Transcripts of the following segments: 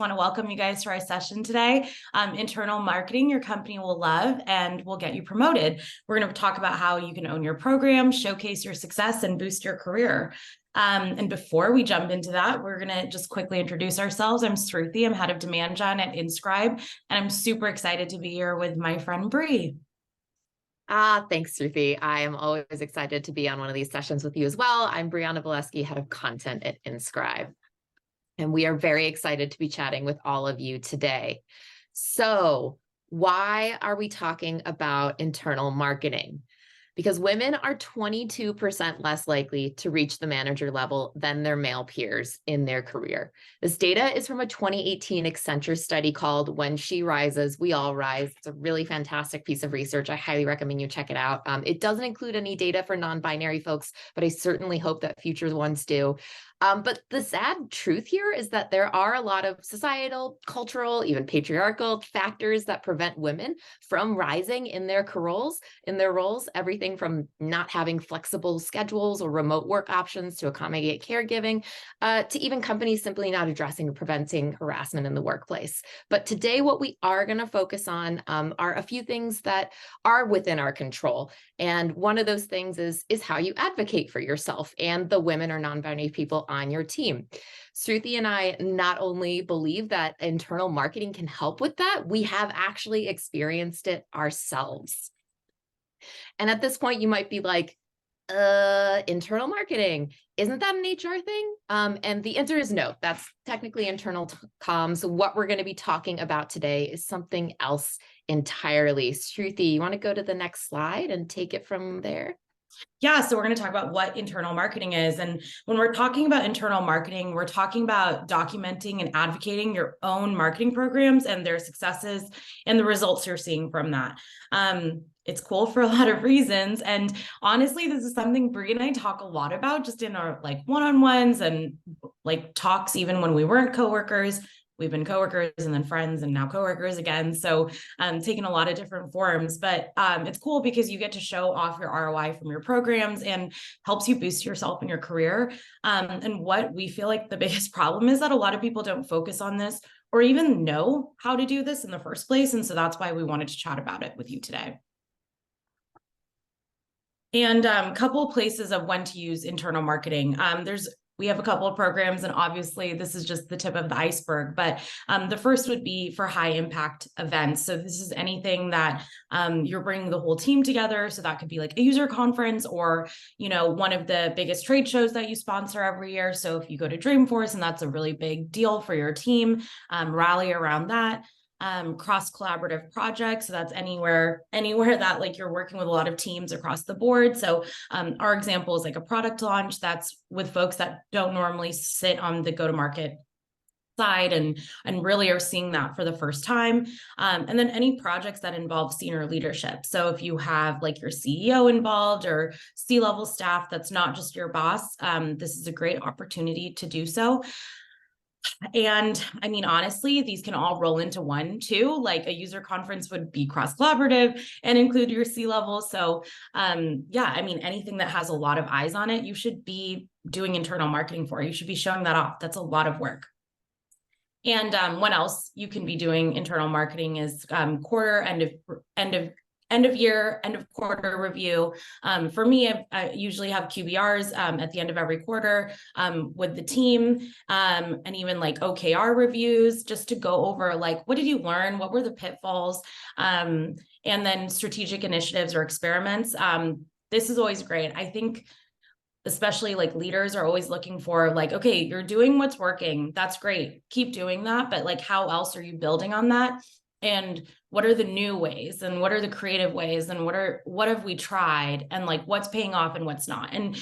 want to welcome you guys to our session today. Internal marketing your company will love and will get you promoted. We're going to talk about how you can own your program, showcase your success, and boost your career. And before we jump into that, we're going to just quickly introduce ourselves. I'm Shruti. I'm head of demand gen at Inscribe, and I'm super excited to be here with my friend Bree. Thanks, Shruti. I am always excited to be on one of these sessions with you as well. I'm Brianna Valesky, head of content at Inscribe. And we are very excited to be chatting with all of you today. So why are we talking about internal marketing? Because women are 22% less likely to reach the manager level than their male peers in their career. This data is from a 2018 Accenture study called When She Rises, We All Rise. It's a really fantastic piece of research. I highly recommend you check it out. It doesn't include any data for non-binary folks, but I certainly hope that future ones do. But the sad truth here is that there are a lot of societal, cultural, even patriarchal factors that prevent women from rising in their roles, everything from not having flexible schedules or remote work options to accommodate caregiving, to even companies simply not addressing or preventing harassment in the workplace. But today, what we are going to focus on are a few things that are within our control. And one of those things is how you advocate for yourself and the women or non-binary people on your team. Shruti and I not only believe that internal marketing can help with that, we have actually experienced it ourselves. And at this point, you might be like, internal marketing, isn't that an HR thing? And the answer is no, that's technically internal comms. What we're going to be talking about today is something else entirely. Shruti, you want to go to the next slide and take it from there? Yeah, so we're going to talk about what internal marketing is. And when we're talking about internal marketing, we're talking about documenting and advocating your own marketing programs and their successes and the results you're seeing from that. It's cool for a lot of reasons. And honestly, this is something Bree and I talk a lot about just in our like one-on-ones and like talks, even when we weren't coworkers. We've been coworkers and then friends and now coworkers again. So taking a lot of different forms, but it's cool because you get to show off your ROI from your programs and helps you boost yourself in your career. And what we feel like the biggest problem is that a lot of people don't focus on this or even know how to do this in the first place. And so that's why we wanted to chat about it with you today. And a couple of places of when to use internal marketing. We have a couple of programs, and obviously this is just the tip of the iceberg, but the first would be for high impact events. So this is anything that you're bringing the whole team together. So that could be like a user conference or, one of the biggest trade shows that you sponsor every year. So if you go to Dreamforce and that's a really big deal for your team, rally around that. Cross-collaborative projects. So that's anywhere that like you're working with a lot of teams across the board. So our example is like a product launch that's with folks that don't normally sit on the go-to-market side and really are seeing that for the first time. And then any projects that involve senior leadership. So if you have like your CEO involved or C-level staff, that's not just your boss, this is a great opportunity to do so. And I mean, honestly, these can all roll into one too. Like a user conference would be cross-collaborative and include your C-level. So yeah, I mean, anything that has a lot of eyes on it, you should be doing internal marketing for. You should be showing that off. That's a lot of work. And what else you can be doing internal marketing is quarter, end of year, end of quarter review. For me, I usually have QBRs at the end of every quarter with the team and even like OKR reviews just to go over like, what did you learn? What were the pitfalls? And then strategic initiatives or experiments. This is always great. I think especially like leaders are always looking for like, okay, you're doing what's working. That's great. Keep doing that. But like, how else are you building on that? And what are the new ways and what are the creative ways and what have we tried and like what's paying off and what's not. And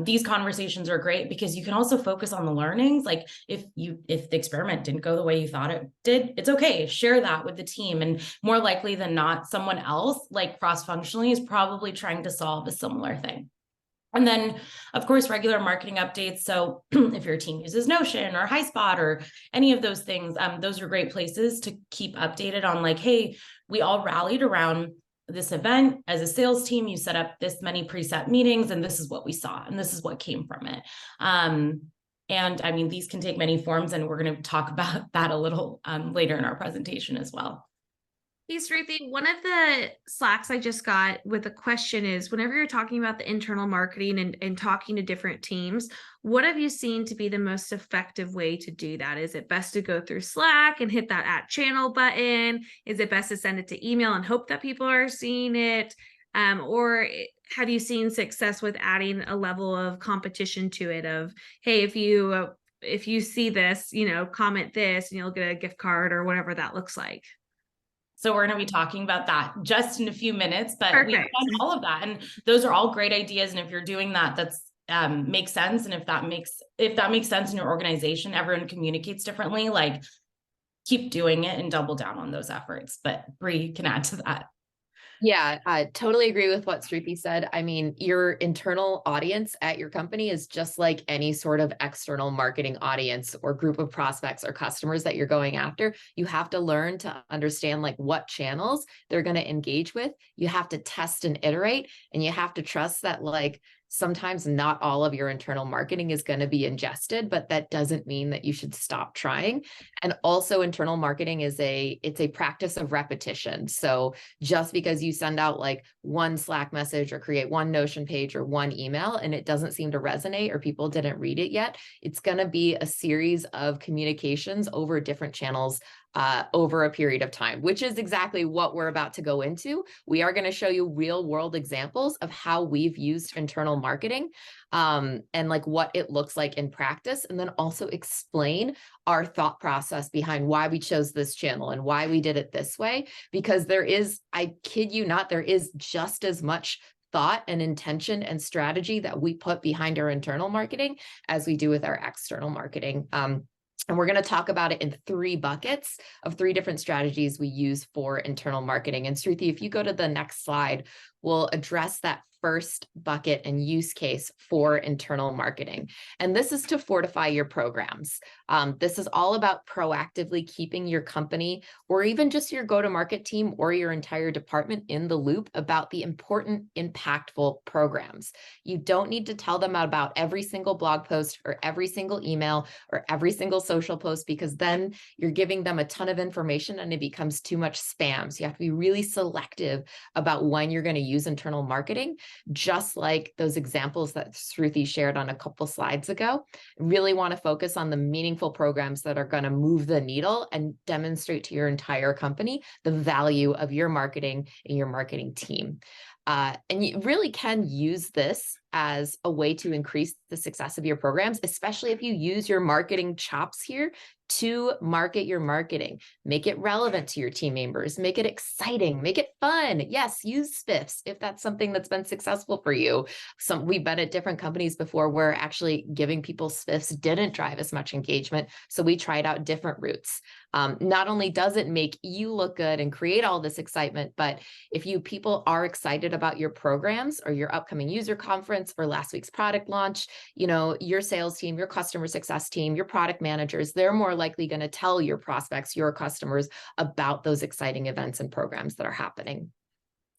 these conversations are great because you can also focus on the learnings. Like if the experiment didn't go the way you thought it did, it's okay. Share that with the team. And more likely than not, someone else like cross-functionally is probably trying to solve a similar thing. And then, of course, regular marketing updates. So if your team uses Notion or HighSpot or any of those things, those are great places to keep updated on like, hey, we all rallied around this event as a sales team. You set up this many preset meetings and this is what we saw and this is what came from it. And I mean, these can take many forms, and we're going to talk about that a little later in our presentation as well. Hey, Sruthi, one of the Slacks I just got with a question is, whenever you're talking about the internal marketing and talking to different teams, what have you seen to be the most effective way to do that? Is it best to go through Slack and hit that @channel button? Is it best to send it to email and hope that people are seeing it? Or have you seen success with adding a level of competition to it of, hey, if you see this, comment this and you'll get a gift card or whatever that looks like? So we're going to be talking about that just in a few minutes, but Perfect. we have done all of that. And those are all great ideas. And if you're doing that, that's makes sense. And if that makes sense in your organization, everyone communicates differently, like keep doing it and double down on those efforts. But Bree can add to that. Yeah, I totally agree with what Sruthi said. I mean, your internal audience at your company is just like any sort of external marketing audience or group of prospects or customers that you're going after. You have to learn to understand like what channels they're going to engage with. You have to test and iterate, and you have to trust that like sometimes not all of your internal marketing is going to be ingested, but that doesn't mean that you should stop trying. And also internal marketing it's a practice of repetition. So just because you send out like one Slack message or create one Notion page or one email and it doesn't seem to resonate or people didn't read it yet, it's going to be a series of communications over different channels over a period of time, which is exactly what we're about to go into. We are going to show you real world examples of how we've used internal marketing and like what it looks like in practice, and then also explain our thought process behind why we chose this channel and why we did it this way, because there is, I kid you not, there is just as much thought and intention and strategy that we put behind our internal marketing as we do with our external marketing. And we're going to talk about it in 3 buckets of 3 different strategies we use for internal marketing. And Sruthi, if you go to the next slide, we'll address that first bucket and use case for internal marketing. And this is to fortify your programs. This is all about proactively keeping your company or even just your go-to-market team or your entire department in the loop about the important, impactful programs. You don't need to tell them about every single blog post or every single email or every single social post, because then you're giving them a ton of information and it becomes too much spam. So you have to be really selective about when you're going to use internal marketing, just like those examples that Sruthi shared on a couple slides ago. Really want to focus on the meaningful programs that are going to move the needle and demonstrate to your entire company the value of your marketing and your marketing team. And you really can use this as a way to increase the success of your programs, especially if you use your marketing chops here to market your marketing. Make it relevant to your team members, make it exciting, make it fun. Yes, use spiffs if that's something that's been successful for you. We've been at different companies before where actually giving people spiffs didn't drive as much engagement. So we tried out different routes. Not only does it make you look good and create all this excitement, but if people are excited about your programs or your upcoming user conference or last week's product launch, your sales team, your customer success team, your product managers, they're more likely going to tell your prospects, your customers about those exciting events and programs that are happening.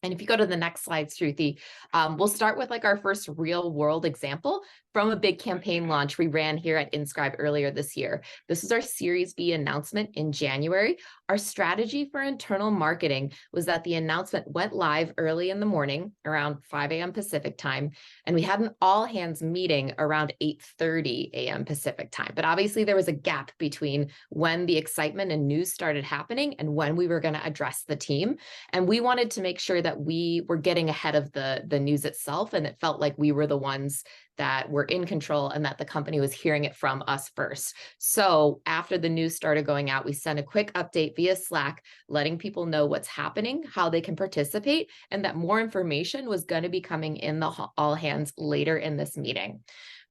And if you go to the next slide, Shruti, we'll start with like our first real world example from a big campaign launch we ran here at Inscribe earlier this year. This is our Series B announcement in January. Our strategy for internal marketing was that the announcement went live early in the morning around 5 a.m. Pacific time, and we had an all hands meeting around 8:30 a.m. Pacific time. But obviously there was a gap between when the excitement and news started happening and when we were going to address the team. And we wanted to make sure that we were getting ahead of the news itself, and it felt like we were the ones that were in control and that the company was hearing it from us first. So after the news started going out, we sent a quick update via Slack, letting people know what's happening, how they can participate, and that more information was going to be coming in the all hands later in this meeting.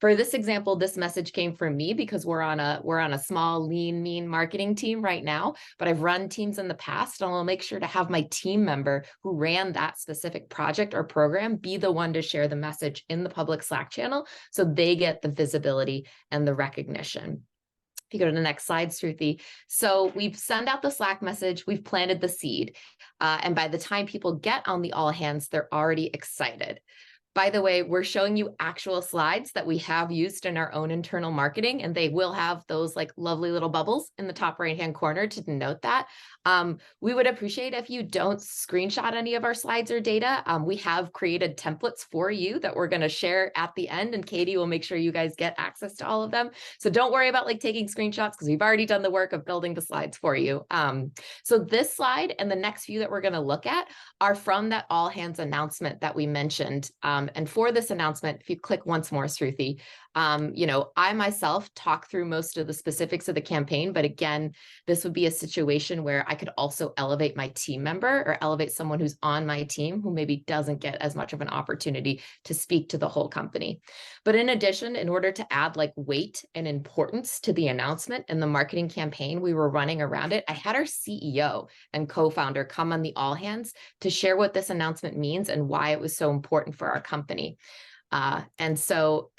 For this example, this message came from me because we're on a small, lean, mean marketing team right now, but I've run teams in the past, and I'll make sure to have my team member who ran that specific project or program be the one to share the message in the public Slack channel so they get the visibility and the recognition. If you go to the next slide, Shruti. So we've sent out the Slack message, we've planted the seed, and by the time people get on the all hands, they're already excited. By the way, we're showing you actual slides that we have used in our own internal marketing, and they will have those like lovely little bubbles in the top right-hand corner to denote that. We would appreciate if you don't screenshot any of our slides or data. We have created templates for you that we're going to share at the end, and Katie will make sure you guys get access to all of them. So don't worry about like taking screenshots, because we've already done the work of building the slides for you. So this slide and the next few that we're going to look at are from that all hands announcement that we mentioned. And for this announcement, if you click once more, Sruthi, I myself talk through most of the specifics of the campaign, but again, this would be a situation where I could also elevate my team member or elevate someone who's on my team who maybe doesn't get as much of an opportunity to speak to the whole company. But in addition, in order to add like weight and importance to the announcement and the marketing campaign we were running around it, I had our CEO and co-founder come on the all hands to share what this announcement means and why it was so important for our company. And so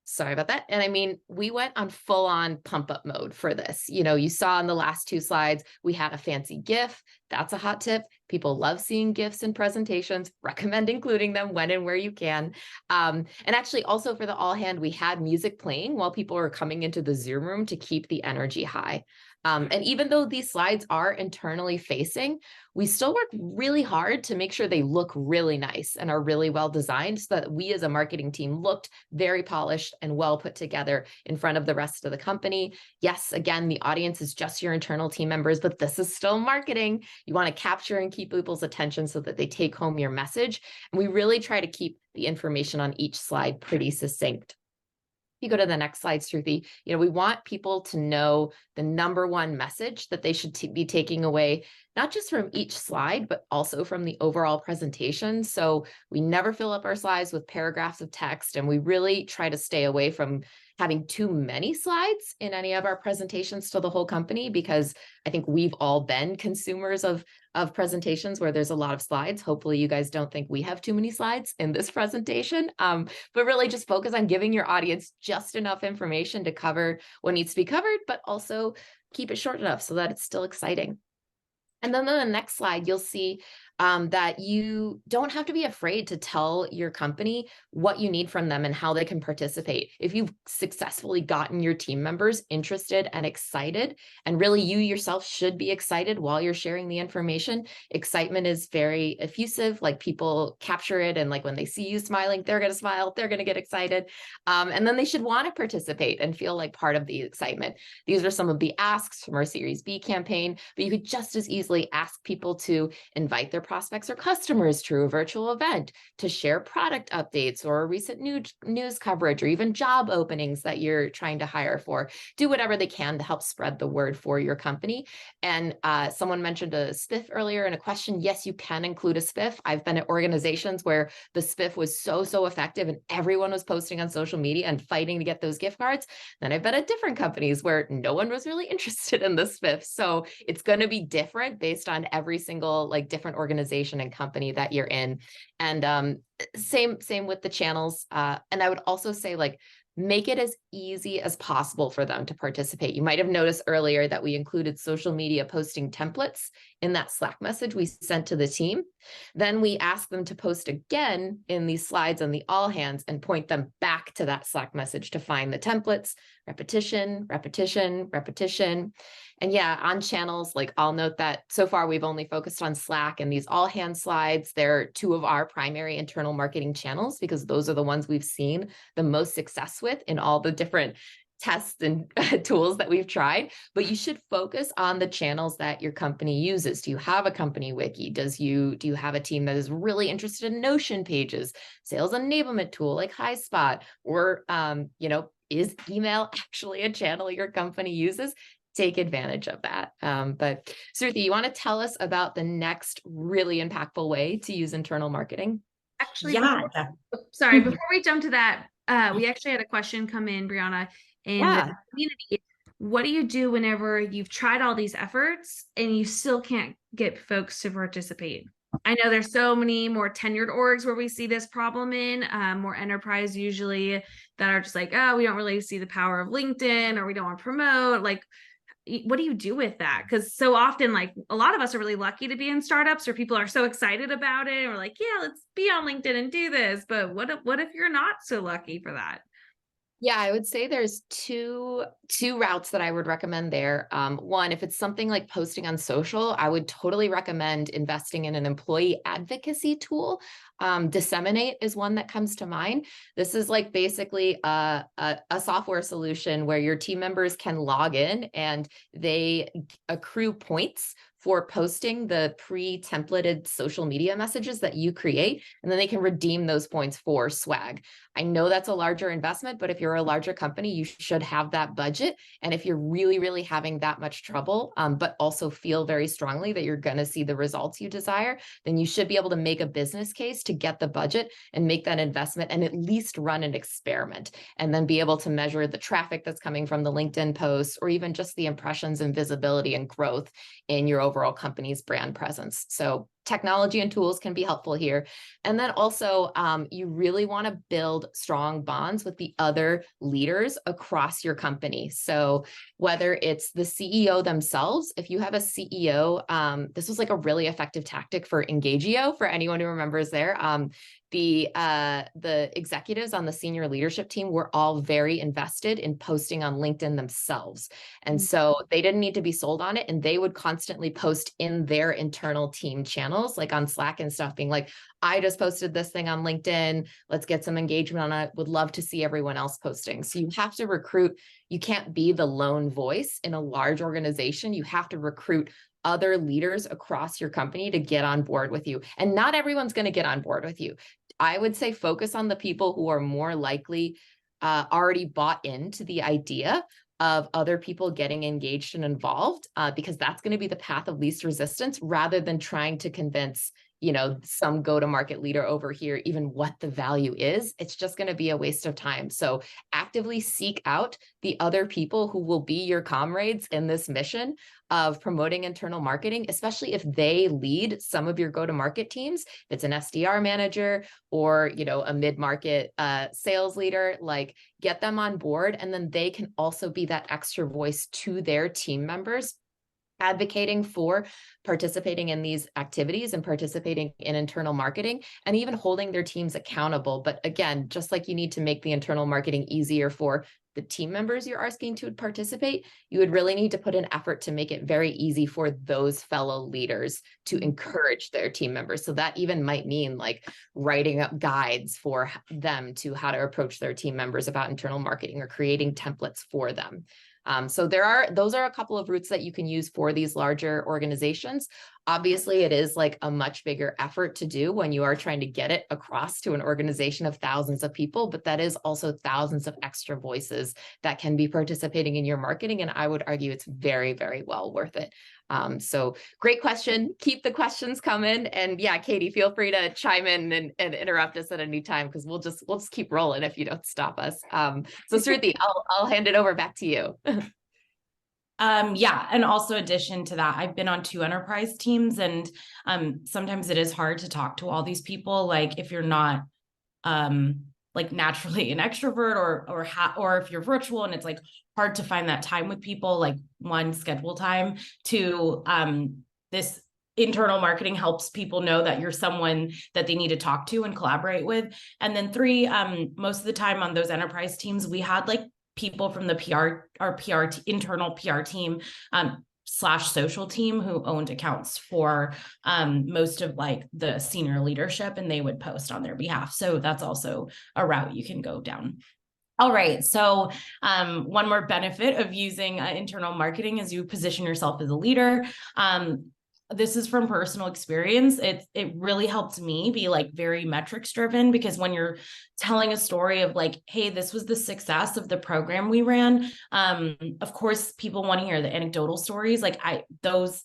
sorry about that. And I mean, we went on full on pump up mode for this. You saw in the last two slides, we had a fancy GIF. That's a hot tip. People love seeing GIFs in presentations. Recommend including them when and where you can. And actually also for the all hand, we had music playing while people were coming into the Zoom room to keep the energy high. And even though these slides are internally facing, we still work really hard to make sure they look really nice and are really well designed so that we as a marketing team looked very polished and well put together in front of the rest of the company. Yes, again, the audience is just your internal team members, but this is still marketing. You want to capture and keep people's attention so that they take home your message. And we really try to keep the information on each slide pretty succinct. You go to the next slide, Sruthi, we want people to know the number one message that they should be taking away, not just from each slide, but also from the overall presentation. So we never fill up our slides with paragraphs of text, and we really try to stay away from having too many slides in any of our presentations to the whole company, because I think we've all been consumers of presentations where there's a lot of slides. Hopefully you guys don't think we have too many slides in this presentation, but really just focus on giving your audience just enough information to cover what needs to be covered, but also keep it short enough so that it's still exciting. And then on the next slide, you'll see that you don't have to be afraid to tell your company what you need from them and how they can participate. If you've successfully gotten your team members interested and excited, and really you yourself should be excited while you're sharing the information. Excitement is very effusive, like people capture it, and like when they see you smiling, they're going to smile, they're going to get excited. And then they should want to participate and feel like part of the excitement. These are some of the asks from our Series B campaign, but you could just as easily ask people to invite their prospects or customers to a virtual event, to share product updates or recent news coverage, or even job openings that you're trying to hire for. Do whatever they can to help spread the word for your company. And someone mentioned a spiff earlier in a question. Yes, you can include a spiff. I've been at organizations where the spiff was so effective and everyone was posting on social media and fighting to get those gift cards. Then I've been at different companies where no one was really interested in the spiff. So it's going to be different based on every single like different organization and company that you're in. And same with the channels. And I would also say, like, make it as easy as possible for them to participate. You might have noticed earlier that we included social media posting templates in that Slack message we sent to the team. Then we asked them to post again in these slides on the all hands and point them back to that Slack message to find the templates. Repetition, repetition, repetition. And yeah, on channels, like I'll note that so far we've only focused on Slack, and these all hands slides, they're two of our primary internal marketing channels because those are the ones we've seen the most success with in all the different tests and tools that we've tried. But you should focus on the channels that your company uses. Do you have a company wiki? Do you have a team that is really interested in Notion pages, sales enablement tool like HighSpot, or is email actually a channel your company uses? Take advantage of that. But Sruthi, you want to tell us about the next really impactful way to use internal marketing? Actually, Yeah. before we jump to that, we actually had a question come in, Brianna, in the community. What do you do whenever you've tried all these efforts and you still can't get folks to participate? I know there's so many more tenured orgs where we see this problem in, more enterprise usually, that are just like, oh, we don't really see the power of LinkedIn, or we don't want to promote. Like, what do you do with that? Because so often, like a lot of us are really lucky to be in startups, or people are so excited about it, or like, yeah, let's be on LinkedIn and do this. But what if you're not so lucky for that? Yeah, I would say there's two routes that I would recommend there. One, if it's something like posting on social, I would totally recommend investing in an employee advocacy tool. Disseminate is one that comes to mind. This is like basically a software solution where your team members can log in and they accrue points for posting the pre-templated social media messages that you create, and then they can redeem those points for swag. I know that's a larger investment, but if you're a larger company, you should have that budget. And if you're really, really having that much trouble, but also feel very strongly that you're going to see the results you desire, then you should be able to make a business case to get the budget and make that investment and at least run an experiment, and then be able to measure the traffic that's coming from the LinkedIn posts, or even just the impressions and visibility and growth in your overall company's brand presence. So technology and tools can be helpful here. And then also, you really want to build strong bonds with the other leaders across your company. So whether it's the CEO themselves, if you have a CEO, this was like a really effective tactic for Engagio, for anyone who remembers there. The executives on the senior leadership team were all very invested in posting on LinkedIn themselves. And so they didn't need to be sold on it. And they would constantly post in their internal team channels, like on Slack and stuff, being like, I just posted this thing on LinkedIn. Let's get some engagement on it. Would love to see everyone else posting. So you have to recruit. You can't be the lone voice in a large organization. You have to recruit other leaders across your company to get on board with you. And not everyone's going to get on board with you. I would say focus on the people who are more likely already bought into the idea of other people getting engaged and involved, because that's going to be the path of least resistance, rather than trying to convince, some go-to-market leader over here, even what the value is. It's just going to be a waste of time. So actively seek out the other people who will be your comrades in this mission of promoting internal marketing, especially if they lead some of your go-to-market teams. If it's an SDR manager or, a mid-market sales leader, like get them on board. And then they can also be that extra voice to their team members, advocating for participating in these activities and participating in internal marketing, and even holding their teams accountable. But again, just like you need to make the internal marketing easier for the team members you're asking to participate, you would really need to put an effort to make it very easy for those fellow leaders to encourage their team members. So that even might mean like writing up guides for them to how to approach their team members about internal marketing, or creating templates for them. So those are a couple of routes that you can use for these larger organizations. Obviously, it is like a much bigger effort to do when you are trying to get it across to an organization of thousands of people, but that is also thousands of extra voices that can be participating in your marketing. And I would argue it's very, very well worth it. So great question. Keep the questions coming. And yeah, Katie, feel free to chime in and interrupt us at any time, because we'll just keep rolling if you don't stop us. So Shruti, I'll hand it over back to you. Yeah. And also addition to that, I've been on 2 enterprise teams, and sometimes it is hard to talk to all these people. Like if you're not like naturally an extrovert, or if you're virtual and it's like hard to find that time with people, like one, schedule time. 2, this internal marketing helps people know that you're someone that they need to talk to and collaborate with. And then 3, most of the time on those enterprise teams, we had like people from the internal PR team / social team who owned accounts for most of like the senior leadership, and they would post on their behalf. So that's also a route you can go down. All right. So one more benefit of using internal marketing is you position yourself as a leader. This is from personal experience. It really helped me be like very metrics driven, because when you're telling a story of like, hey, this was the success of the program we ran, of course, people want to hear the anecdotal stories. Like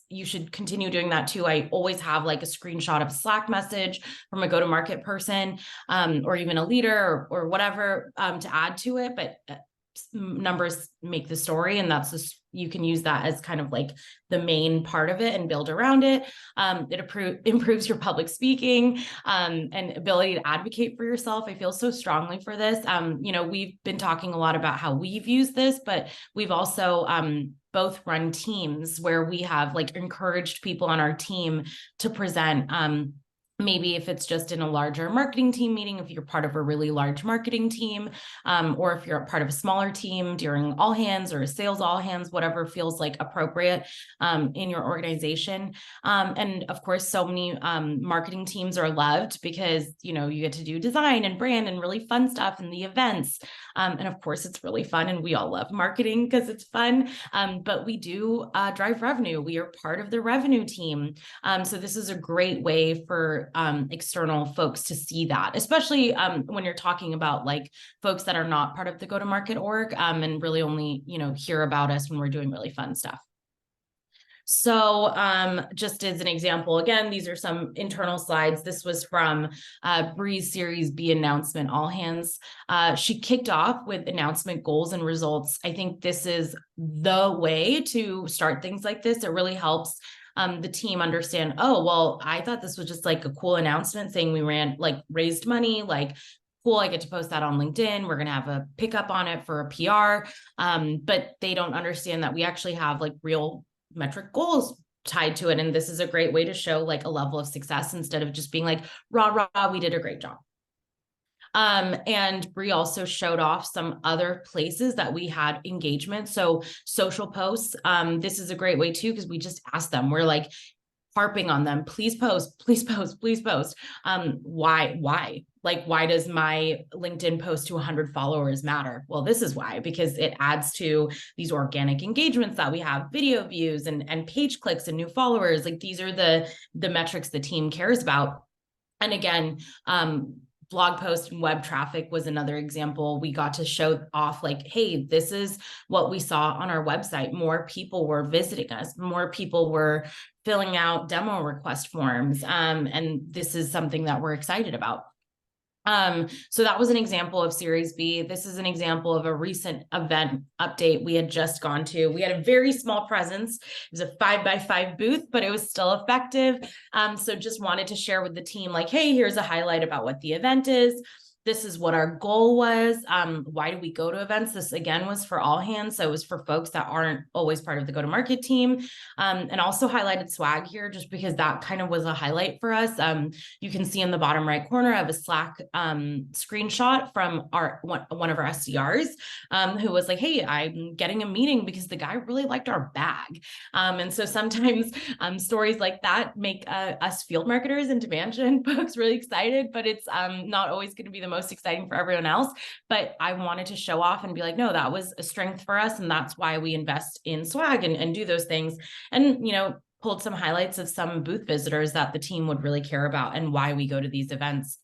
you should continue doing that too. I always have like a screenshot of a Slack message from a go-to-market person, or even a leader or whatever, to add to it. But numbers make the story, and that's just, you can use that as kind of like the main part of it and build around it. It improves your public speaking and ability to advocate for yourself. I feel so strongly for this. We've been talking a lot about how we've used this, but we've also both run teams where we have like encouraged people on our team to present. Maybe if it's just in a larger marketing team meeting, if you're part of a really large marketing team, or if you're a part of a smaller team during all hands or a sales all hands, whatever feels like appropriate in your organization. And of course, so many marketing teams are loved because, you know, you get to do design and brand and really fun stuff in the events. And of course, it's really fun and we all love marketing because it's fun. But we do drive revenue. We are part of the revenue team. So this is a great way for external folks to see that, especially when you're talking about like folks that are not part of the go-to-market org and really only, you know, hear about us when we're doing really fun stuff. So just as an example, again, these are some internal slides. This was from Bree's Series B announcement, All Hands. She kicked off with announcement goals and results. I think this is the way to start things like this. It really helps the team understand, oh, well, I thought this was just like a cool announcement saying we raised money, like, cool, I get to post that on LinkedIn. We're going to have a pickup on it for a PR. But they don't understand that we actually have like real metric goals tied to it. And this is a great way to show like a level of success instead of just being like, rah, rah, we did a great job. And Bree also showed off some other places that we had engagement. So social posts, this is a great way too, because we just asked them, we're like harping on them, please post, please post, please post. Why? Like, why does my LinkedIn post to 100 followers matter? Well, this is why, because it adds to these organic engagements that we have, video views and page clicks and new followers. Like these are the metrics the team cares about. And again, blog post and web traffic was another example. We got to show off like, hey, this is what we saw on our website. More people were visiting us. More people were filling out demo request forms. And this is something that we're excited about. So that was an example of Series B. This is an example of a recent event update we had just gone to. We had a very small presence. It was a 5x5 booth, but it was still effective. So just wanted to share with the team like, hey, here's a highlight about what the event is. This is what our goal was. Why do we go to events? This again was for all hands. So it was for folks that aren't always part of the go-to-market team. And also highlighted swag here just because that kind of was a highlight for us. You can see in the bottom right corner, I have a Slack screenshot from one of our SDRs who was like, hey, I'm getting a meeting because the guy really liked our bag. And so sometimes stories like that make us field marketers and demand gen folks really excited, but it's not always going to be the most exciting for everyone else. But I wanted to show off and be like, no, that was a strength for us. And that's why we invest in swag and do those things. And, you know, pulled some highlights of some booth visitors that the team would really care about and why we go to these events.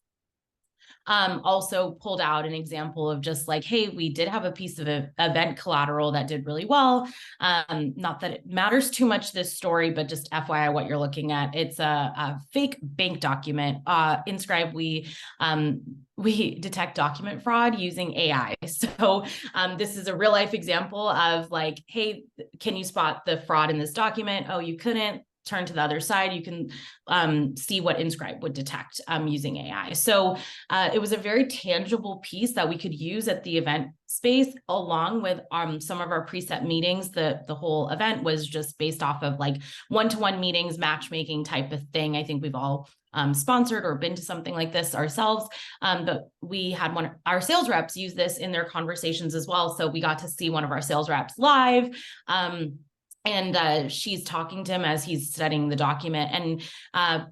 Also pulled out an example of just like, hey, we did have a piece of event collateral that did really well. Not that it matters too much this story, but just FYI what you're looking at. It's a fake bank document. Inscribe, we detect document fraud using AI. So this is a real life example of like, hey, can you spot the fraud in this document? Oh, you couldn't. Turn to the other side, you can see what Inscribe would detect using AI. So it was a very tangible piece that we could use at the event space, along with some of our preset meetings. The whole event was just based off of like one-to-one meetings, matchmaking type of thing. I think we've all sponsored or been to something like this ourselves. But we had our sales reps use this in their conversations as well. So we got to see one of our sales reps live. And she's talking to him as he's studying the document. And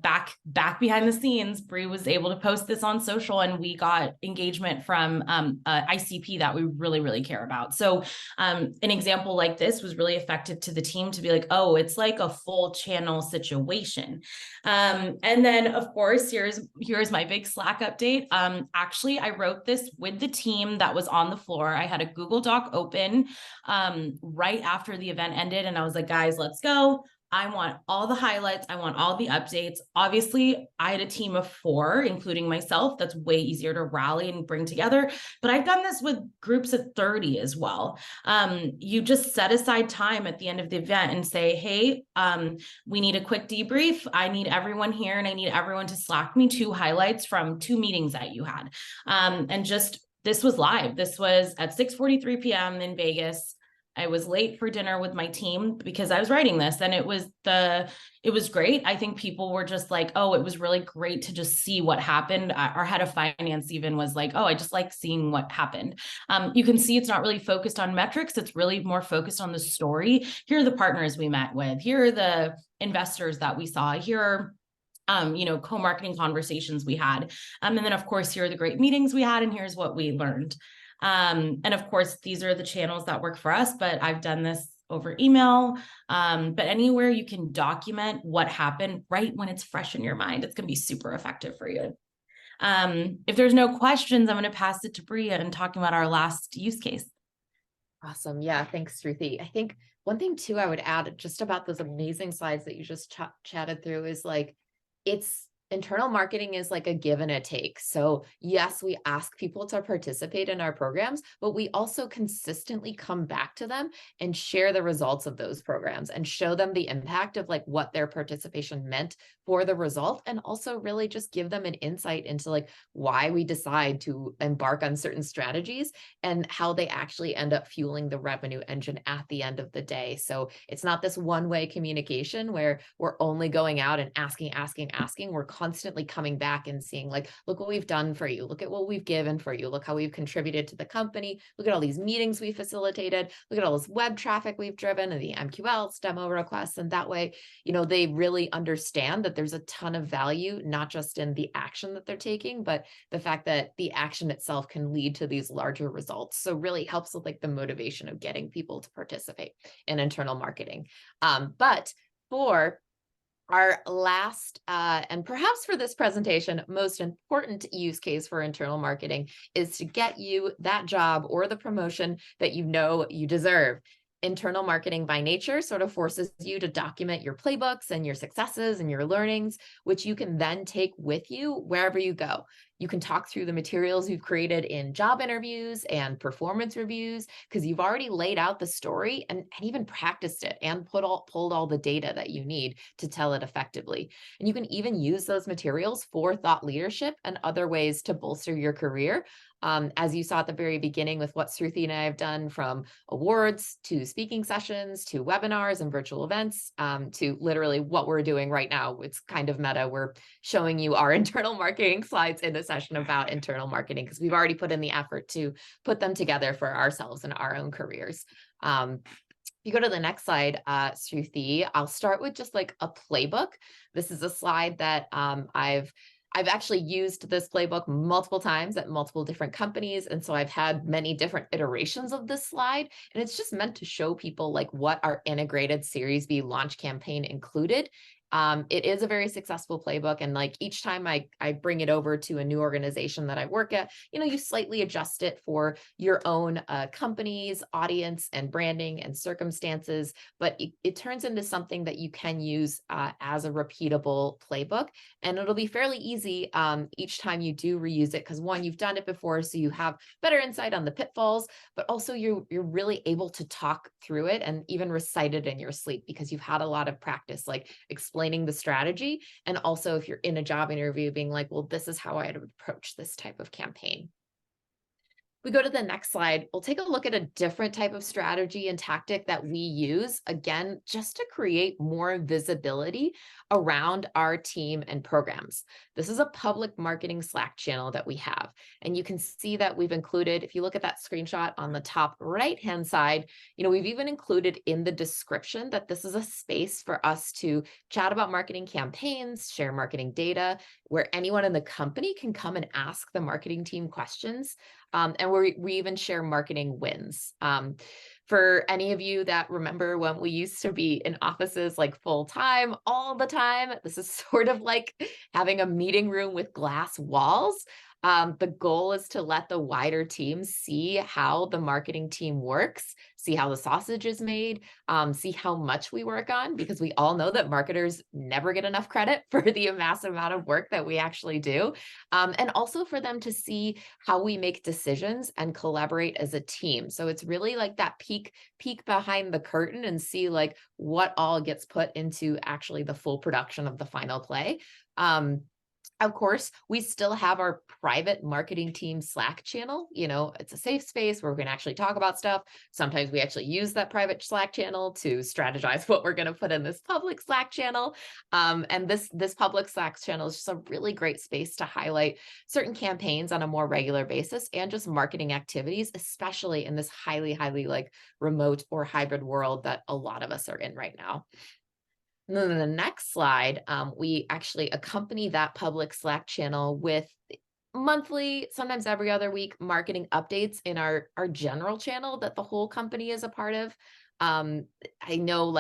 back behind the scenes, Bree was able to post this on social, and we got engagement from ICP that we really, really care about. So an example like this was really effective to the team to be like, oh, it's like a full channel situation. And then, of course, here's my big Slack update. Actually, I wrote this with the team that was on the floor. I had a Google Doc open right after the event ended, and I was like, guys, let's go. I want all the highlights. I want all the updates. Obviously, I had a team of 4, including myself. That's way easier to rally and bring together. But I've done this with groups of 30 as well. You just set aside time at the end of the event and say, hey, we need a quick debrief. I need everyone here, and I need everyone to Slack me 2 highlights from 2 meetings that you had. And just, this was live. This was at 6:43 p.m. in Vegas. I was late for dinner with my team because I was writing this, and it was great. I think people were just like, oh, it was really great to just see what happened. Our head of finance even was like, oh, I just like seeing what happened. You can see it's not really focused on metrics. It's really more focused on the story. Here are the partners we met with. Here are the investors that we saw. Here are co-marketing conversations we had. And then of course, here are the great meetings we had, and here's what we learned. And of course, these are the channels that work for us, but I've done this over email. But anywhere you can document what happened right when it's fresh in your mind, it's going to be super effective for you. If there's no questions, I'm going to pass it to Bria and talking about our last use case. Awesome. Yeah, thanks, Ruthie. I think one thing too I would add just about those amazing slides that you just chatted through is like, it's internal marketing is like a give and a take. So yes, we ask people to participate in our programs, but we also consistently come back to them and share the results of those programs and show them the impact of like what their participation meant for the result, and also really just give them an insight into like why we decide to embark on certain strategies and how they actually end up fueling the revenue engine at the end of the day. So it's not this one-way communication where we're only going out and asking. We're constantly coming back and seeing like, look what we've done for you. Look at what we've given for you. Look how we've contributed to the company. Look at all these meetings we facilitated. Look at all this web traffic we've driven and the MQLs, demo requests. And that way, they really understand that there's a ton of value, not just in the action that they're taking, but the fact that the action itself can lead to these larger results. So really helps with like the motivation of getting people to participate in internal marketing. But for our last, and perhaps for this presentation, most important use case for internal marketing is to get you that job or the promotion that you know you deserve. Internal marketing by nature sort of forces you to document your playbooks and your successes and your learnings, which you can then take with you wherever you go. You can talk through the materials you've created in job interviews and performance reviews because you've already laid out the story and even practiced it and pulled all the data that you need to tell it effectively. And you can even use those materials for thought leadership and other ways to bolster your career. As you saw at the very beginning with what Shruti and I have done, from awards to speaking sessions to webinars and virtual events, to literally what we're doing right now. It's kind of meta. We're showing you our internal marketing slides in a session about internal marketing because we've already put in the effort to put them together for ourselves and our own careers. If you go to the next slide, Shruti, I'll start with just like a playbook. This is a slide that I've actually used this playbook multiple times at multiple different companies. And so I've had many different iterations of this slide. And it's just meant to show people like what our integrated Series B launch campaign included. It is a very successful playbook. And like each time I bring it over to a new organization that I work at, you slightly adjust it for your own company's audience and branding and circumstances, but it turns into something that you can use as a repeatable playbook. And it'll be fairly easy each time you do reuse it, because one, you've done it before, so you have better insight on the pitfalls, but also you're really able to talk through it and even recite it in your sleep because you've had a lot of practice, like explaining the strategy. And also if you're in a job interview being like, well, this is how I'd approach this type of campaign. We go to the next slide, we'll take a look at a different type of strategy and tactic that we use, again, just to create more visibility around our team and programs. This is a public marketing Slack channel that we have. And you can see that we've included, if you look at that screenshot on the top right-hand side, we've even included in the description that this is a space for us to chat about marketing campaigns, share marketing data, where anyone in the company can come and ask the marketing team questions. And we even share marketing wins. For any of you that remember when we used to be in offices like full time, all the time, this is sort of like having a meeting room with glass walls. The goal is to let the wider team see how the marketing team works, see how the sausage is made, see how much we work on, because we all know that marketers never get enough credit for the massive amount of work that we actually do. And also for them to see how we make decisions and collaborate as a team. So it's really like that peek behind the curtain and see like what all gets put into actually the full production of the final play. Of course, we still have our private marketing team Slack channel. It's a safe space where we can actually talk about stuff. Sometimes we actually use that private Slack channel to strategize what we're going to put in this public Slack channel. And this public Slack channel is just a really great space to highlight certain campaigns on a more regular basis and just marketing activities, especially in this highly, highly like remote or hybrid world that a lot of us are in right now. And then the next slide, we actually accompany that public Slack channel with monthly, sometimes every other week, marketing updates in our general channel that the whole company is a part of. I know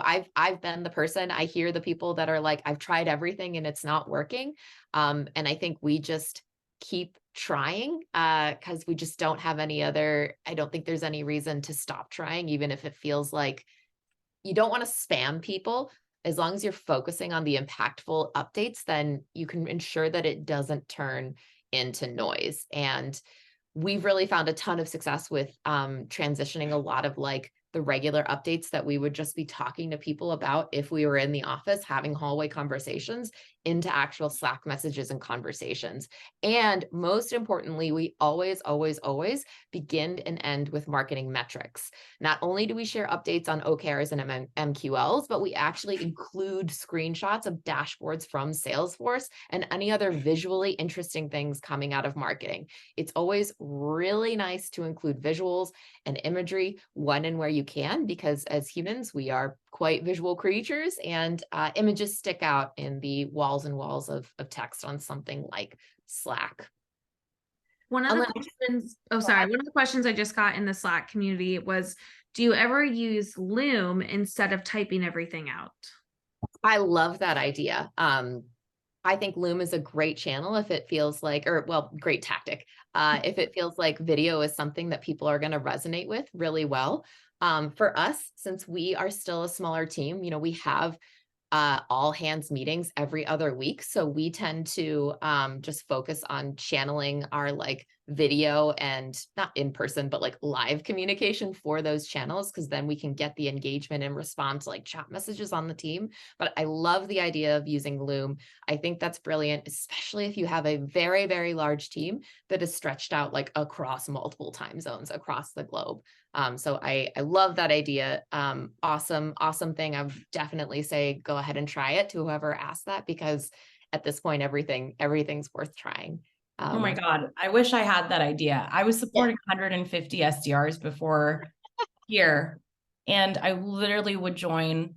I've been the person. I hear the people that are like, I've tried everything and it's not working. And I think we just keep trying because we just don't have any other. I don't think there's any reason to stop trying, even if it feels like you don't want to spam people. As long as you're focusing on the impactful updates, then you can ensure that it doesn't turn into noise. And we've really found a ton of success with transitioning a lot of like the regular updates that we would just be talking to people about if we were in the office having hallway conversations into actual Slack messages and conversations. And most importantly, we always, always, always begin and end with marketing metrics. Not only do we share updates on OKRs and MQLs, but we actually include screenshots of dashboards from Salesforce and any other visually interesting things coming out of marketing. It's always really nice to include visuals and imagery when and where you can, because as humans, we are quite visual creatures, and images stick out in the walls and walls of text on something like Slack. One of the questions, one of the questions I just got in the Slack community was, do you ever use Loom instead of typing everything out? I love that idea. I think Loom is a great channel if it feels like, great tactic. If it feels like video is something that people are going to resonate with really well. For us, since we are still a smaller team, we have all hands meetings every other week. So we tend to just focus on channeling our like video and not in person, but like live communication for those channels, because then we can get the engagement and respond to like chat messages on the team. But I love the idea of using Loom. I think that's brilliant, especially if you have a very, very large team that is stretched out like across multiple time zones across the globe. So I love that idea. Awesome thing. I would definitely say go ahead and try it to whoever asked that, because at this point, everything's worth trying. Oh my God. I wish I had that idea. I was supporting 150 SDRs before here, and I literally would join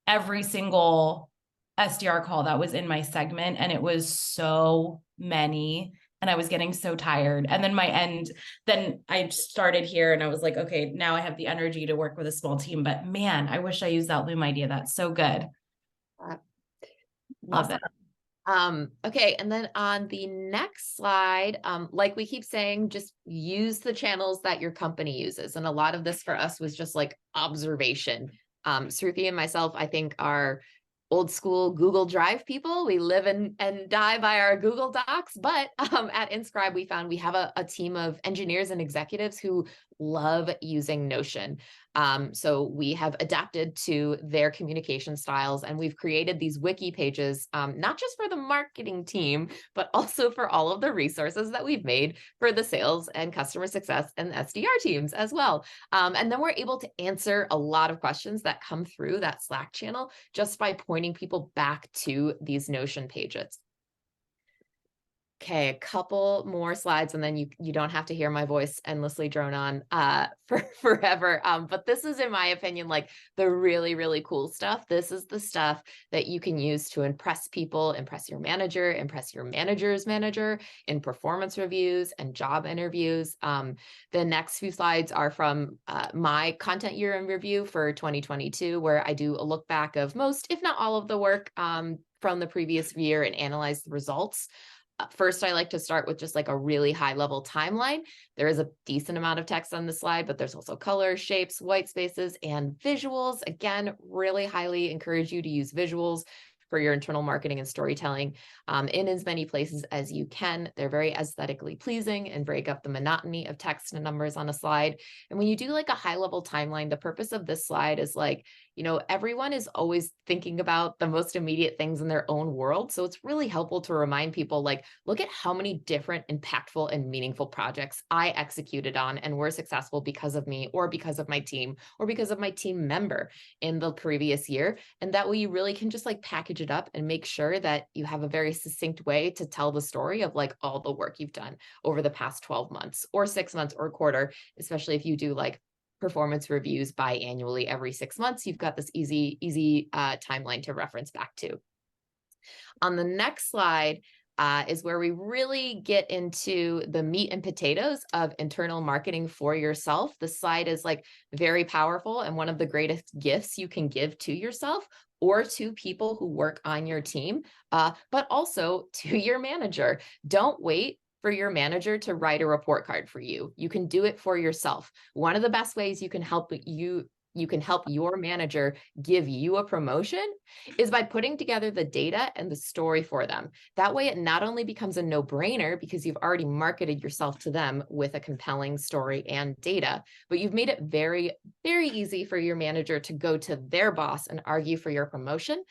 every single SDR call that was in my segment. And it was so many, and I was getting so tired. And then I started here and I was like, okay, now I have the energy to work with a small team, but man, I wish I used that Loom idea. That's so good. Love it. Okay. And then on the next slide, like we keep saying, just use the channels that your company uses. And a lot of this for us was just like observation. Sruthi and myself, I think, are old school Google Drive people. We live and die by our Google Docs, but at Inscribe, we found we have a team of engineers and executives who love using Notion. So we have adapted to their communication styles, and we've created these wiki pages, not just for the marketing team, but also for all of the resources that we've made for the sales and customer success and SDR teams as well. And then we're able to answer a lot of questions that come through that Slack channel just by pointing people back to these Notion pages. Okay, a couple more slides, and then you don't have to hear my voice endlessly drone on for forever. But this is, in my opinion, like the really, really cool stuff. This is the stuff that you can use to impress people, impress your manager, impress your manager's manager in performance reviews and job interviews. The next few slides are from my content year in review for 2022, where I do a look back of most, if not all of the work from the previous year and analyze the results. First, I like to start with just like a really high level timeline. There is a decent amount of text on the slide, but there's also colors, shapes, white spaces, and visuals. Again, really highly encourage you to use visuals for your internal marketing and storytelling in as many places as you can. They're very aesthetically pleasing and break up the monotony of text and numbers on a slide. And when you do like a high level timeline, the purpose of this slide is like, everyone is always thinking about the most immediate things in their own world. So it's really helpful to remind people, like, look at how many different impactful and meaningful projects I executed on and were successful because of me, or because of my team, or because of my team member in the previous year. And that way you really can just like package it up and make sure that you have a very succinct way to tell the story of like all the work you've done over the past 12 months or 6 months or quarter, especially if you do like performance reviews biannually every 6 months. You've got this easy timeline to reference back to. On the next slide is where we really get into the meat and potatoes of internal marketing for yourself. The slide is like very powerful and one of the greatest gifts you can give to yourself or to people who work on your team, but also to your manager. Don't wait for your manager to write a report card for you. You can do it for yourself. One of the best ways you can help your manager give you a promotion is by putting together the data and the story for them. That way it not only becomes a no-brainer because you've already marketed yourself to them with a compelling story and data, but you've made it very, very easy for your manager to go to their boss and argue for your promotion.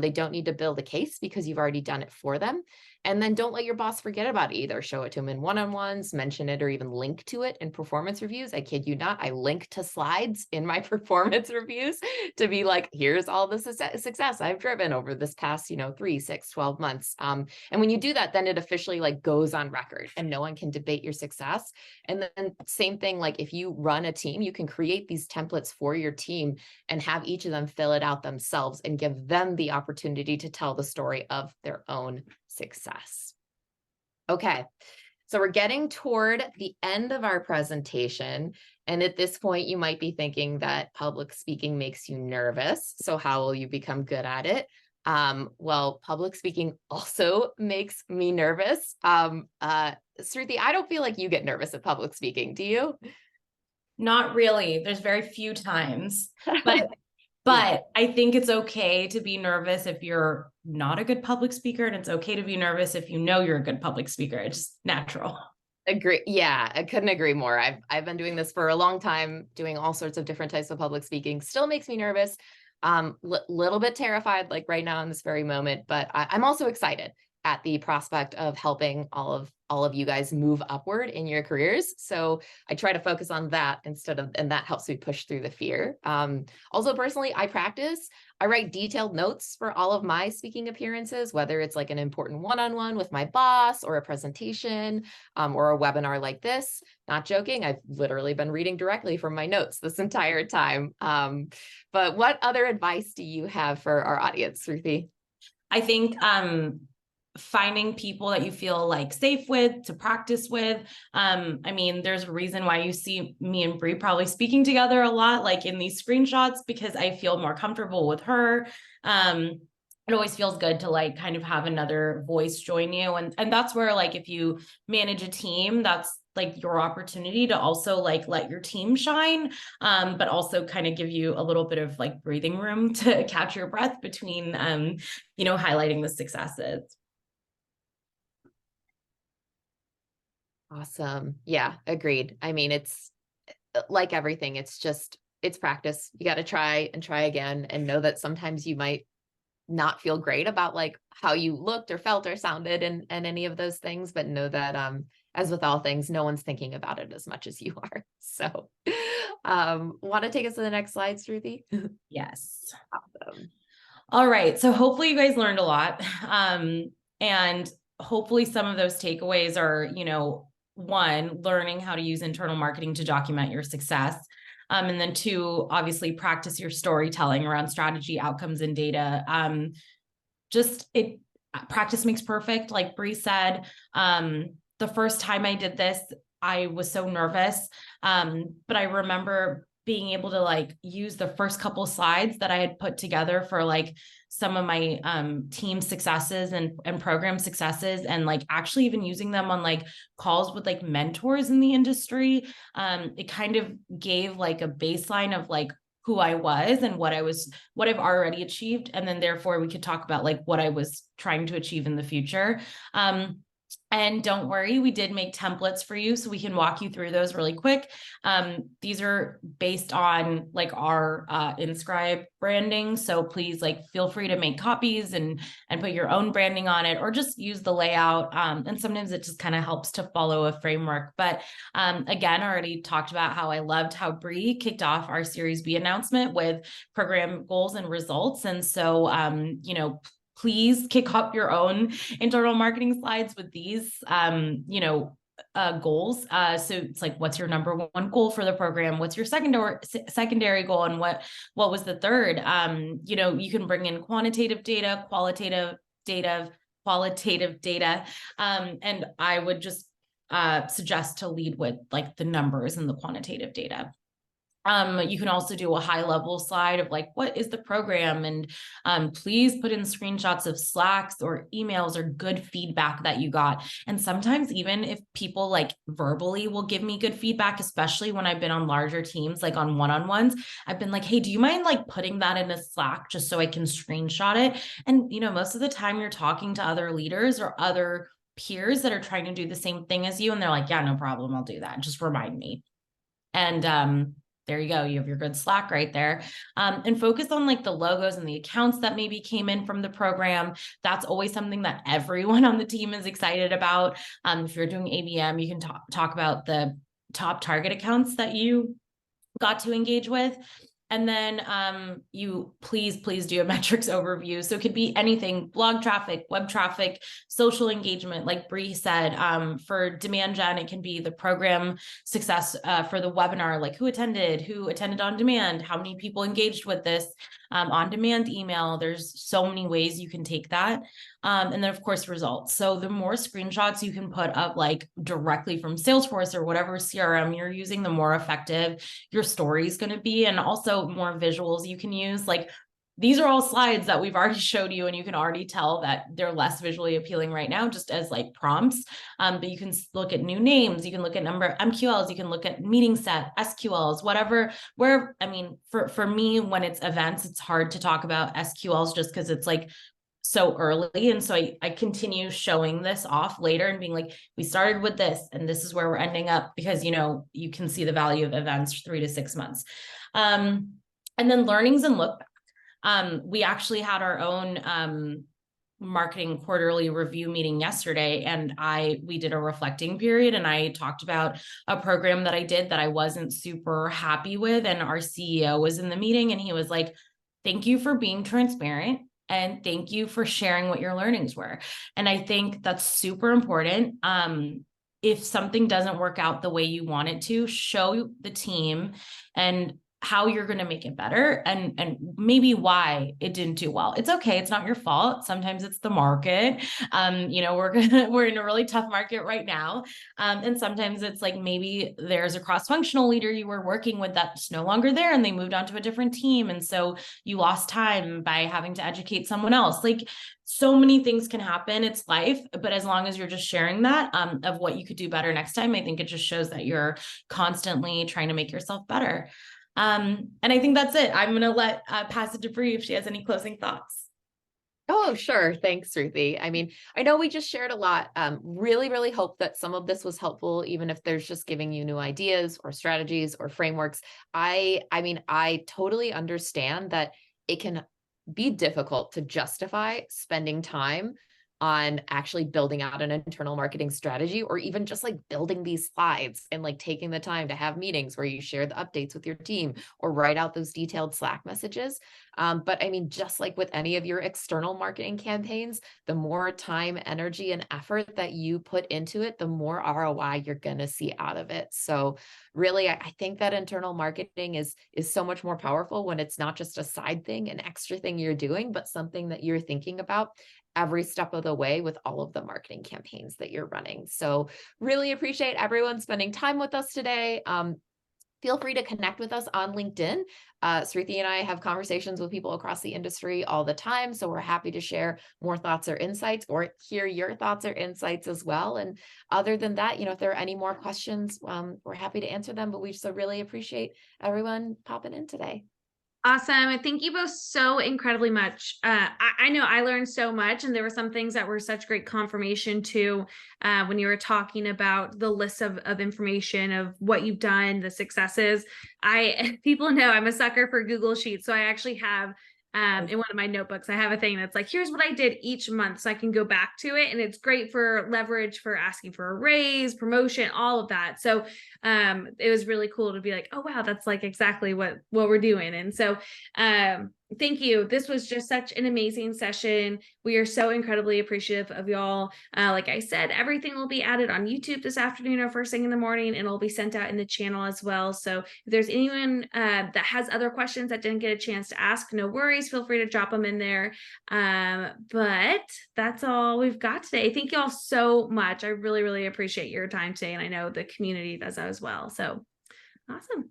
They don't need to build a case because you've already done it for them. And then don't let your boss forget about it either. Show it to them in one-on-ones, mention it, or even link to it in performance reviews. I kid you not, I link to slides in my performance reviews to be like, here's all the success I've driven over this past, 3, 6, 12 months. And when you do that, then it officially like goes on record and no one can debate your success. And then same thing, like if you run a team, you can create these templates for your team and have each of them fill it out themselves and give them the opportunity to tell the story of their own success. Okay, so we're getting toward the end of our presentation. And at this point, you might be thinking that public speaking makes you nervous. So how will you become good at it? Well, public speaking also makes me nervous. Sruthi, I don't feel like you get nervous at public speaking. Do you? Not really. There's very few times, but I think it's okay to be nervous if you're not a good public speaker, and it's okay to be nervous if you know you're a good public speaker. It's just natural. Agree. Yeah, I couldn't agree more. I've been doing this for a long time, doing all sorts of different types of public speaking. Still makes me nervous. Little bit terrified, like right now in this very moment, but I'm also excited at the prospect of helping all of you guys move upward in your careers. So I try to focus on that and that helps me push through the fear. Also personally, I write detailed notes for all of my speaking appearances, whether it's like an important one-on-one with my boss or a presentation, or a webinar like this. Not joking, I've literally been reading directly from my notes this entire time. But what other advice do you have for our audience, Ruthie? I think finding people that you feel like safe with to practice with. I mean, there's a reason why you see me and Bree probably speaking together a lot, like in these screenshots, because I feel more comfortable with her. It always feels good to like kind of have another voice join you. And that's where like, if you manage a team, that's like your opportunity to also like let your team shine, but also kind of give you a little bit of like breathing room to catch your breath between, highlighting the successes. Awesome. Yeah, agreed. I mean, it's like everything. It's practice. You got to try and try again and know that sometimes you might not feel great about like how you looked or felt or sounded and any of those things, but know that as with all things, no one's thinking about it as much as you are. So want to take us to the next slide, Ruthie? Yes. Awesome. All right. So hopefully you guys learned a lot. And hopefully some of those takeaways are, one, learning how to use internal marketing to document your success. And then two, obviously practice your storytelling around strategy, outcomes, and data. Practice makes perfect. Like Bree said, the first time I did this, I was so nervous. But I remember being able to like use the first couple slides that I had put together for like some of my team successes and program successes, and like actually even using them on like calls with like mentors in the industry. It kind of gave like a baseline of like who I was and what I've already achieved. And then therefore we could talk about like what I was trying to achieve in the future. And don't worry, we did make templates for you so we can walk you through those really quick. These are based on like our Inscribe branding. So please like feel free to make copies and put your own branding on it, or just use the layout. And sometimes it just kind of helps to follow a framework. But again, I already talked about how I loved how Bree kicked off our Series B announcement with program goals and results. And so, you know, please kick up your own internal marketing slides with these, goals. So it's like, what's your number one goal for the program? What's your secondary goal? And what was the third? You can bring in quantitative data, qualitative data, qualitative data. And I would just suggest to lead with like the numbers and the quantitative data. You can also do a high level slide of like, what is the program? And please put in screenshots of Slacks or emails or good feedback that you got. And sometimes even if people like verbally will give me good feedback, especially when I've been on larger teams, like on one-on-ones, I've been like, hey, do you mind like putting that in a Slack just so I can screenshot it? And, most of the time you're talking to other leaders or other peers that are trying to do the same thing as you. And they're like, yeah, no problem. I'll do that. Just remind me. And, there you go. You have your good Slack right there. And focus on like the logos and the accounts that maybe came in from the program. That's always something that everyone on the team is excited about. If you're doing ABM, you can talk about the top target accounts that you got to engage with. And then you please do a metrics overview. So it could be anything: blog traffic, web traffic, social engagement. Like Bree said, for demand gen, it can be the program success for the webinar, like who attended on demand, how many people engaged with this on demand email. There's so many ways you can take that. And then of course, results. So the more screenshots you can put up like directly from Salesforce or whatever CRM you're using, the more effective your story is going to be. And also more visuals you can use. Like these are all slides that we've already showed you, and you can already tell that they're less visually appealing right now, just as like prompts. But you can look at new names, you can look at number of MQLs, you can look at meeting set, SQLs, whatever. For me, when it's events, it's hard to talk about SQLs just because it's like so early. And so I continue showing this off later and being like, we started with this and this is where we're ending up, because, you can see the value of events 3 to 6 months. And then learnings and look back. We actually had our own marketing quarterly review meeting yesterday, and we did a reflecting period, and I talked about a program that I did that I wasn't super happy with. And our CEO was in the meeting, and he was like, thank you for being transparent. And thank you for sharing what your learnings were. And I think that's super important. If something doesn't work out the way you want it to, show the team and how you're going to make it better, and maybe why it didn't do well. It's okay. It's not your fault. Sometimes it's the market. We're in a really tough market right now. And sometimes it's like, maybe there's a cross-functional leader you were working with that's no longer there, and they moved on to a different team. And so you lost time by having to educate someone else. Like, so many things can happen. It's life. But as long as you're just sharing that, of what you could do better next time, I think it just shows that you're constantly trying to make yourself better. And I think that's it. I'm going to pass it to Bree if she has any closing thoughts. Oh, sure. Thanks, Ruthie. I mean, I know we just shared a lot. Really, really hope that some of this was helpful, even if there's just giving you new ideas or strategies or frameworks. I mean, I totally understand that it can be difficult to justify spending time on actually building out an internal marketing strategy, or even just like building these slides and like taking the time to have meetings where you share the updates with your team or write out those detailed Slack messages. But I mean, just like with any of your external marketing campaigns, the more time, energy, and effort that you put into it, the more ROI you're going to see out of it. So really, I think that internal marketing is so much more powerful when it's not just a side thing, an extra thing you're doing, but something that you're thinking about every step of the way with all of the marketing campaigns that you're running. So really appreciate everyone spending time with us today. Feel free to connect with us on LinkedIn. Sruthi and I have conversations with people across the industry all the time. So we're happy to share more thoughts or insights, or hear your thoughts or insights as well. And other than that, if there are any more questions, we're happy to answer them, but we just really appreciate everyone popping in today. Awesome. And thank you both so incredibly much. I know I learned so much, and there were some things that were such great confirmation too, when you were talking about the list of information of what you've done, the successes. People know I'm a sucker for Google Sheets. So I actually have in one of my notebooks, I have a thing that's like, here's what I did each month. So I can go back to it. And it's great for leverage for asking for a raise, promotion, all of that. So it was really cool to be like, oh wow, that's like exactly what we're doing. And so thank you. This was just such an amazing session. We are so incredibly appreciative of y'all. Like I said, everything will be added on YouTube this afternoon or first thing in the morning, and it'll be sent out in the channel as well. So if there's anyone that has other questions that didn't get a chance to ask, no worries. Feel free to drop them in there. But that's all we've got today. Thank you all so much. I really, really appreciate your time today. And I know the community does as well. So awesome.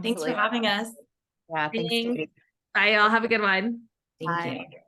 Thanks for having us. Yeah, thanks. Thanks. Katie. Bye, y'all. Have a good one. Thank Bye. you.